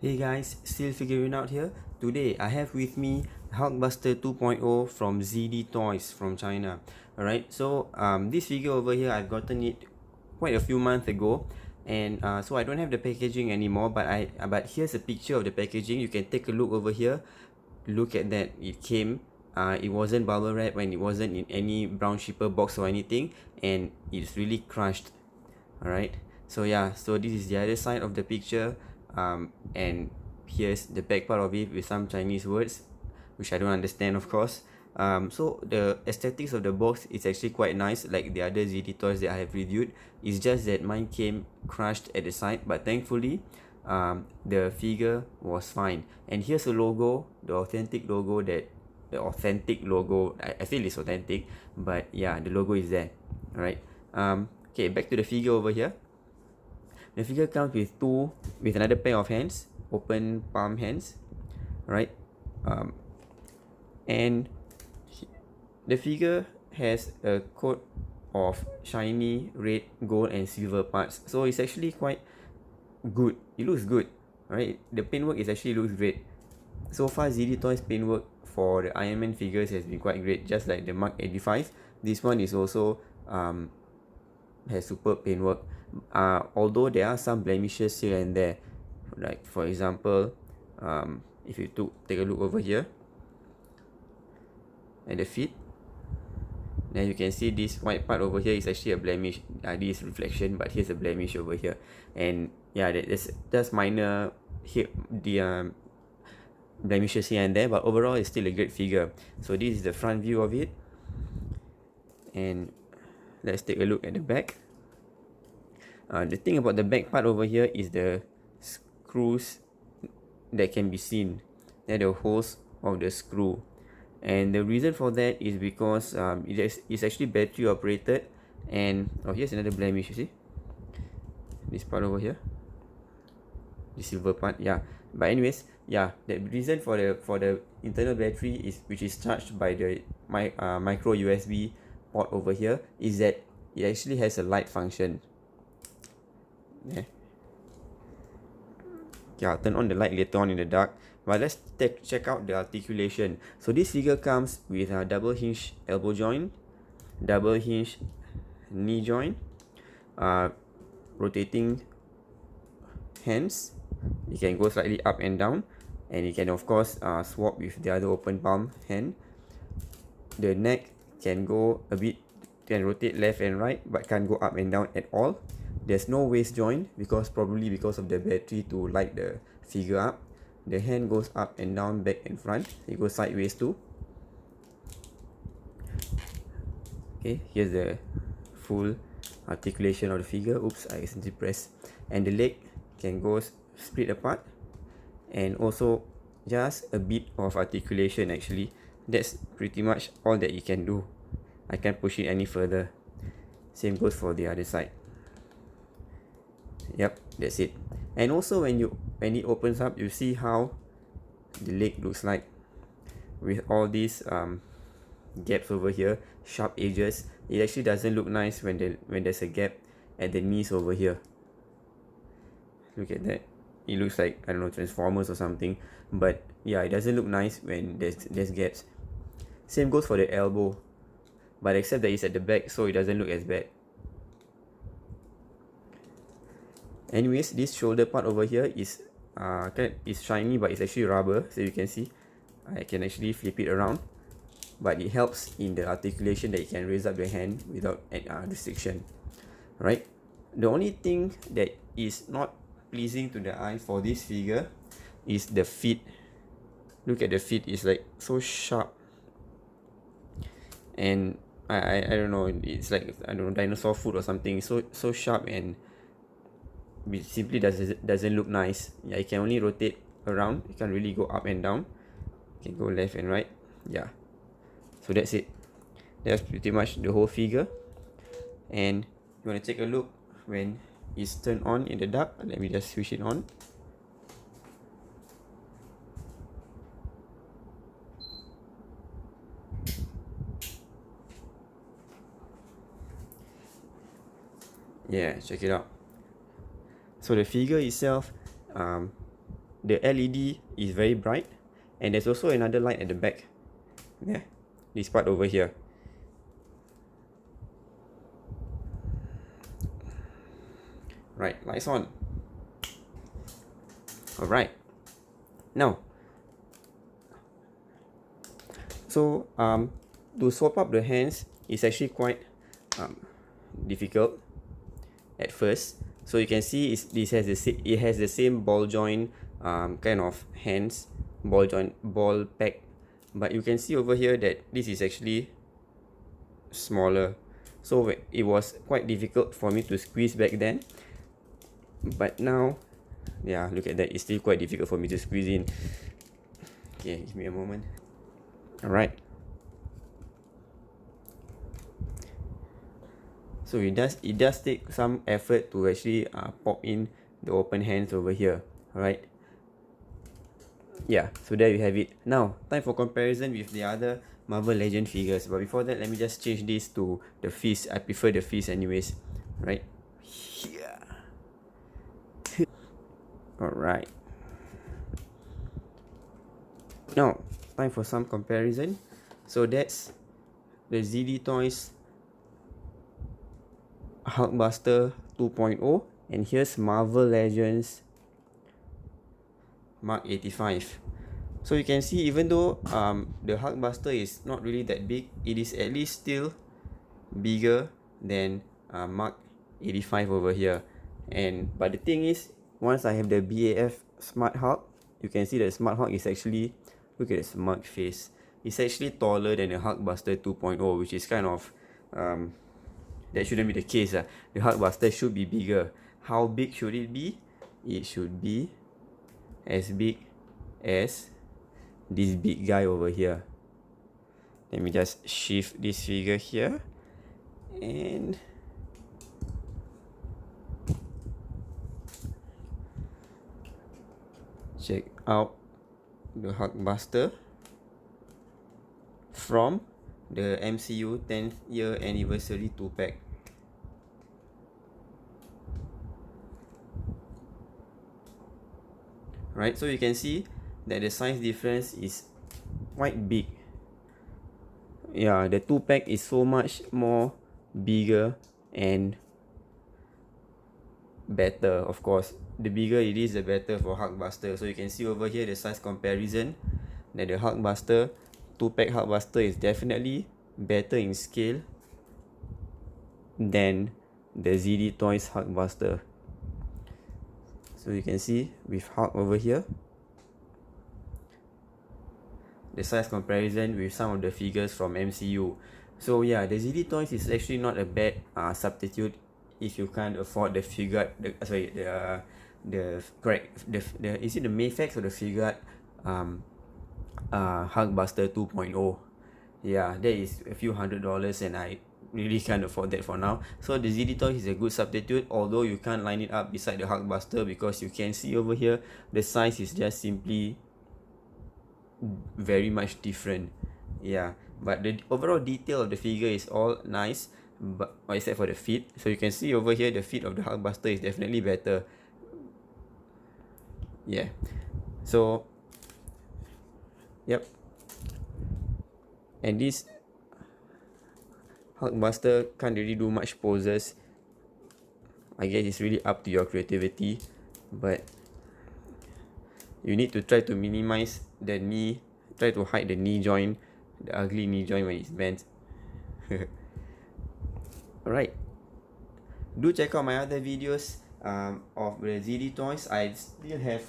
Hey guys, still figuring out here. Today I have with me Hulkbuster 2.0 from ZD Toys from China. Alright, so this figure over here, I've gotten it quite a few months ago, and so I don't have the packaging anymore, but here's a picture of the packaging. You can take a look over here. Look at that, it came, it wasn't bubble wrap and it wasn't in any brown shipper box or anything, and it's really crushed. Alright, so yeah, so this is the other side of the picture, and here's the back part of it with some Chinese words which I don't understand, of course. So the aesthetics of the box is actually quite nice, like the other ZD toys that I have reviewed. It's just that mine came crushed at the side, but thankfully the figure was fine. And here's a logo, the authentic logo I feel it's authentic, but yeah, the logo is there. Alright, okay, back to the figure over here. The figure comes with another pair of hands, open palm hands, right? And the figure has a coat of shiny red, gold, and silver parts. So it's actually quite good. It looks good, right? The paintwork actually looks great. So far, ZD Toys paintwork for the Iron Man figures has been quite great. Just like the Mark 85, this one is also has superb paintwork. Although there are some blemishes here and there, like for example, if you take a look over here at the feet, then you can see this white part over here is actually a blemish. This reflection, but here's a blemish over here, and yeah, that's minor here, the blemishes here and there, but overall it's still a great figure. So this is the front view of it, and let's take a look at the back. The thing about the back part over here is the screws that can be seen. They're the holes of the screw, and the reason for that is because it's actually battery operated. And here's another blemish. You see this part over here, the silver part. Yeah, but anyways, yeah, the reason for the internal battery which is charged by the micro USB port over here is that it actually has a light function. Yeah. Okay, I'll turn on the light later on in the dark. But let's check out the articulation. So this figure comes with a double hinge elbow joint, double hinge knee joint, rotating hands. You can go slightly up and down, and you can of course swap with the other open palm hand. The neck can rotate left and right, but can't go up and down at all. There's no waist joint probably because of the battery to light the figure up. The hand goes up and down, back and front. It goes sideways too. Okay, here's the full articulation of the figure. Oops, I accidentally pressed. And the leg can go split apart, and also just a bit of articulation actually. That's pretty much all that you can do. I can't push it any further. Same goes for the other side. Yep, that's it. And also when it opens up, you see how the leg looks like with all these gaps over here, sharp edges. It actually doesn't look nice when there's a gap at the knees over here. Look at that. It looks like, I don't know, Transformers or something. But yeah, it doesn't look nice when there's gaps. Same goes for the elbow, but except that it's at the back, so it doesn't look as bad. Anyways, this shoulder part over here is shiny, but it's actually rubber. So you can see I can actually flip it around, but it helps in the articulation that you can raise up your hand without restriction. Right, the only thing that is not pleasing to the eye for this figure is the feet. Look at the feet, it's like so sharp, and I don't know, it's like, I don't know, dinosaur foot or something. So sharp, and it simply doesn't look nice. Yeah, you can only rotate around, you can't really go up and down. You can go left and right. Yeah, so that's it. That's pretty much the whole figure. And you want to take a look when it's turned on in the dark. Let me just switch it on. Yeah, check it out. So the figure itself, the LED is very bright, and there's also another light at the back. Yeah, this part over here. Right, lights on. Alright, now so to swap up the hands is actually quite difficult at first. So you can see it has the same ball joint kind of hands, ball pack, but you can see over here that this is actually smaller, so it was quite difficult for me to squeeze back then. But now, yeah, look at that, it's still quite difficult for me to squeeze in. Okay, give me a moment. Alright, so it does take some effort to actually pop in the open hands over here. Alright, yeah, so there you have it. Now time for comparison with the other Marvel Legend figures, but before that, let me just change this to the fist. I prefer the fist anyways. Right, yeah. Alright, now time for some comparison. So that's the ZD Toys Hulkbuster 2.0, and here's Marvel Legends Mark 85. So you can see, even though the Hulkbuster is not really that big, it is at least still bigger than Mark 85 over here. But the thing is, once I have the BAF Smart Hulk, you can see that Smart Hulk is actually, look at the smug face, it's actually taller than the Hulkbuster 2.0, which is kind of that shouldn't be the case. The Hulkbuster should be bigger. How big should it be? It should be as big as this big guy over here. Let me just shift this figure here, and check out the Hulkbuster from the MCU 10th year anniversary 2-pack. Right, so you can see that the size difference is quite big. Yeah, the 2-pack is so much more bigger and better. Of course, the bigger it is, the better for Hulkbuster. So you can see over here the size comparison, that the Hulkbuster 2-pack Hulkbuster is definitely better in scale than the ZD Toys Hulkbuster. So you can see with Hulk over here, the size comparison with some of the figures from MCU. So yeah, the ZD Toys is actually not a bad substitute if you can't afford the Figuart, is it the Mayfax or the Figuart Hulkbuster 2.0? Yeah, that is a few $100s, and I really can't afford that for now. So the ZD Toys is a good substitute, although you can't line it up beside the Hulkbuster, because you can see over here the size is just simply very much different. Yeah, but the overall detail of the figure is all nice, but except for the feet. So you can see over here the feet of the Hulkbuster is definitely better. Yeah, so yep, and this Hulkbuster can't really do much poses. I guess it's really up to your creativity, but you need to try to minimize the knee, try to hide the knee joint, the ugly knee joint when it's bent. Alright, do check out my other videos of the ZD Toys. I still have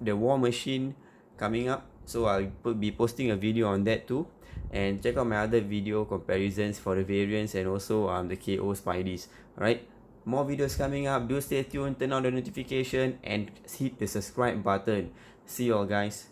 the War Machine coming up, so I'll be posting a video on that too. And check out my other video comparisons for the variants and also the KO Spideys. Alright, more videos coming up. Do stay tuned, turn on the notification, and hit the subscribe button. See you all, guys.